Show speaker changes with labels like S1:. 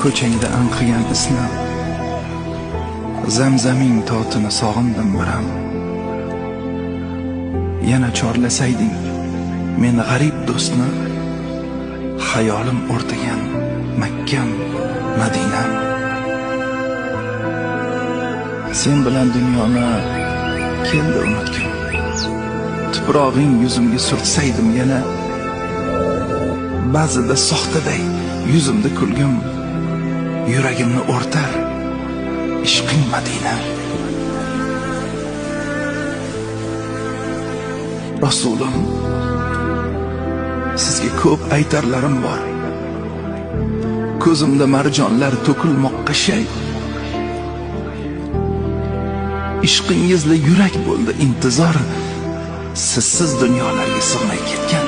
S1: ko'changda anqigan isni, zamzaming totini sog'indim biram. Yana chorlasayding men g'arib do'stni, xayolim o'rtagan Makkam, Madinam. Sen bilan dunyoni keldi unutgim. Tuprog'ing yuzimga surtsaydim yana, ba'zida soxtaday yuzimda kulgim, yuragimni o'rtar ishqing Madina. Rasulim, sizga ko'p aytarlarim bor. Ko'zimda marjonlar to'kilmoqqa shay. Ishqingizla yurak bo'ldi intizor, sizsiz dunyolarga sig'may ketgan